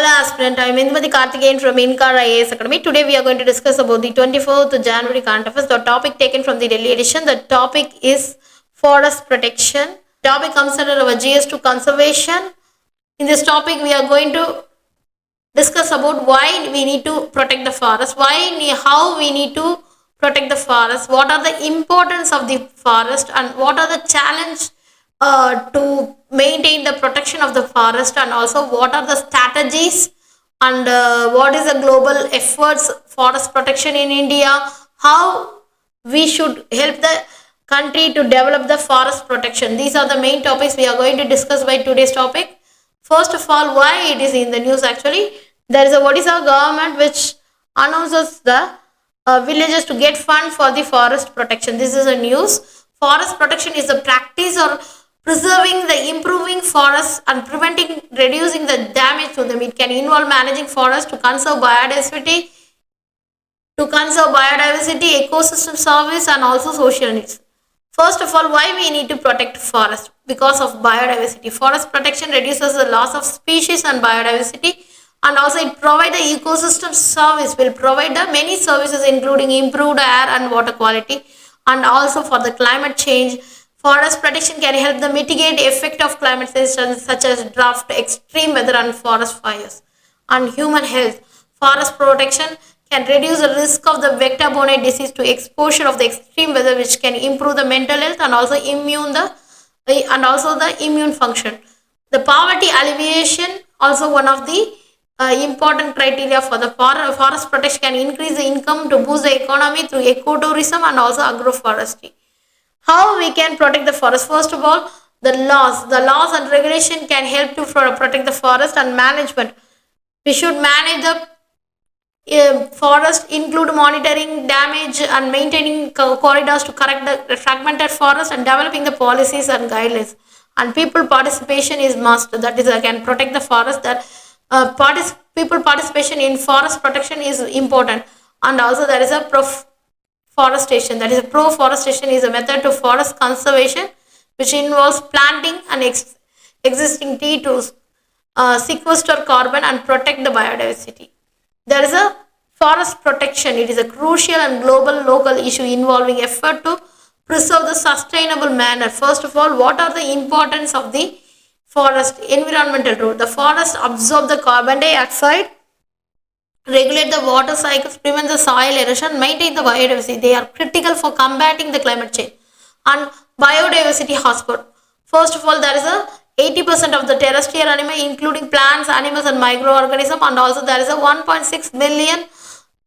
Hello aspirant, I am Inkar from Inkar IAS Academy. Today we are going to discuss about the 24th January current affairs. The topic taken from the Delhi edition. The topic is forest protection. Topic comes under our GS2 conservation. In this topic we are going to discuss about why we need to protect the forest, how we need to protect the forest, what are the importance of the forest, and what are the challenge to maintain the protection of the forest, and also what are the strategies and what is the global efforts forest protection in India, how we should help the country to develop the forest protection. These are the main topics we are going to discuss by today's topic. First of all, why it is in the news actually. There is a Odisha government which announces the villages to get fund for the forest protection. This is a news. Forest protection is the practice or preserving the improving forests and preventing reducing the damage to them. It can involve managing forests to conserve biodiversity, ecosystem service, and also social needs. First of all, why we need to protect forest? Because of biodiversity. Forest protection reduces the loss of species and biodiversity, and also it provides the ecosystem service, will provide the many services including improved air and water quality, and also for the climate change. Forest protection can help the mitigate the effect of climate change such as drought, extreme weather, and forest fires. And human health. Forest protection can reduce the risk of the vector-borne disease to exposure of the extreme weather, which can improve the mental health and also the immune function. The poverty alleviation, also one of the important criteria for the forest protection, can increase the income to boost the economy through ecotourism and also agroforestry. How we can protect the forest? First of all, the laws and regulation can help to protect the forest and management. We should manage the forest, include monitoring damage and maintaining corridors to correct the fragmented forest, and developing the policies and guidelines. And people participation is must. That is, can protect the forest. That people participation in forest protection is important. And also there is a forestation, that is pro-forestation is a method to forest conservation which involves planting an existing tree to sequester carbon and protect the biodiversity. There is a forest protection. It is a crucial and global local issue involving effort to preserve the sustainable manner. First of all, what are the importance of the forest? Environmental role. The forest absorb the carbon dioxide, regulate the water cycles, prevent the soil erosion, maintain the biodiversity. They are critical for combating the climate change. And biodiversity hotspot. First of all, there is a 80% of the terrestrial animal, including plants, animals, and microorganisms, and also there is a 1.6 million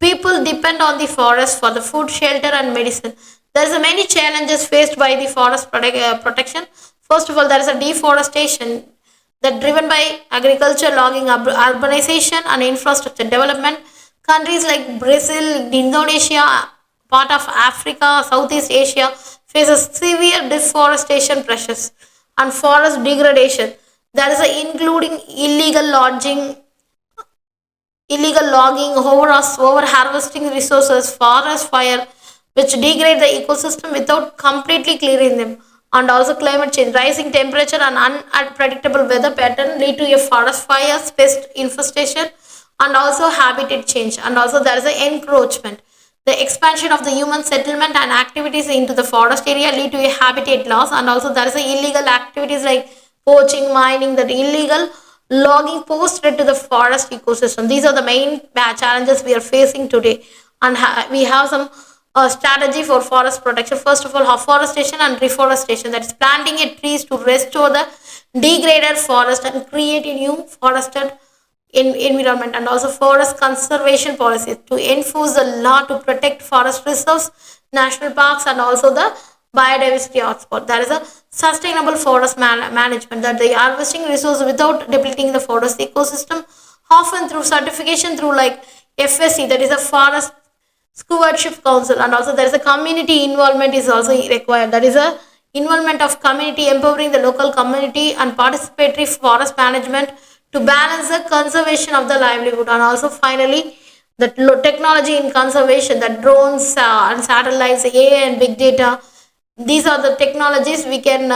people depend on the forest for the food, shelter, and medicine. There is a many challenges faced by the forest protection. First of all, there is a deforestation that driven by agriculture, logging, urbanization, and infrastructure development. Countries like Brazil, Indonesia, part of Africa, Southeast Asia faces severe deforestation pressures and forest degradation. There is including illegal logging, over harvesting resources, forest fire, which degrade the ecosystem without completely clearing them. And also climate change, rising temperature and unpredictable weather pattern lead to a forest fires, pest infestation, and also habitat change. And also there is an encroachment. The expansion of the human settlement and activities into the forest area lead to a habitat loss, and also there is a illegal activities like poaching, mining, that illegal logging pose threat to the forest ecosystem. These are the main challenges we are facing today, and we have some strategy for forest protection. First of all, afforestation and reforestation, that is planting a trees to restore the degraded forest and create a new forested environment. And also forest conservation policies to enforce the law to protect forest reserves, national parks, and also the biodiversity hotspot. There is a sustainable forest management, that they are harvesting resources without depleting the forest ecosystem, often through certification through like FSC, that is a forest stewardship council. And also there is a community involvement is also required, that is a involvement of community, empowering the local community and participatory forest management to balance the conservation of the livelihood. And also finally, the technology in conservation, the drones and satellites, AI and big data, these are the technologies we can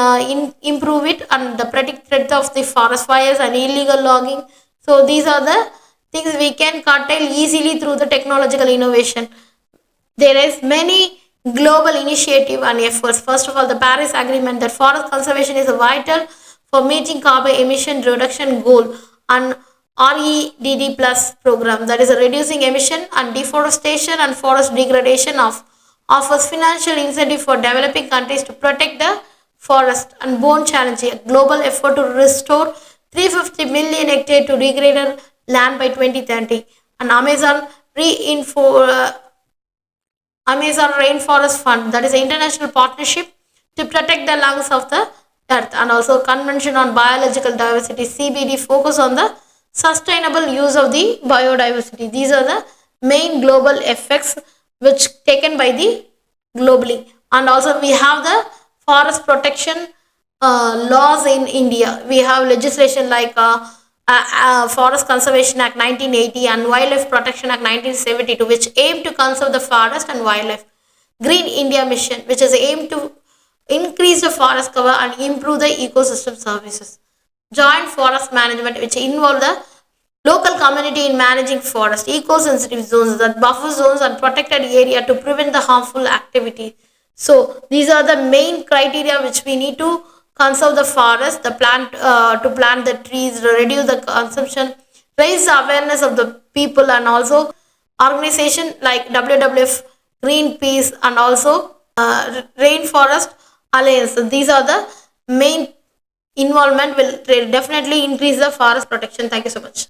improve it and the predict threat of the forest fires and illegal logging. So these are the things we can curtail easily through the technological innovation. There is many global initiative and efforts. First of all, the Paris Agreement that forest conservation is vital for meeting carbon emission reduction goal, and REDD plus program, that is a reducing emission and deforestation and forest degradation of offers financial incentive for developing countries to protect the forest, and bone challenge, a global effort to restore 350 million hectares to degraded land by 2030, and Amazon Rainforest Fund, that is an international partnership to protect the lungs of the earth, and also Convention on Biological Diversity (CBD) focus on the sustainable use of the biodiversity. These are the main global effects which taken by the globally, and also we have the forest protection laws in India. We have legislation like Forest Conservation Act 1980 and Wildlife Protection Act 1972, which aim to conserve the forest and wildlife. Green India Mission, which is aimed to increase the forest cover and improve the ecosystem services. Joint forest management, which involve the local community in managing forest, eco-sensitive zones, that buffer zones and protected area to prevent the harmful activity. So these are the main criteria which we need to conserve the forest, the plant to plant the trees, reduce the consumption, raise the awareness of the people, and also organization like WWF, Greenpeace, and also Rainforest Alliance. So these are the main involvement will definitely increase the forest protection. Thank you so much.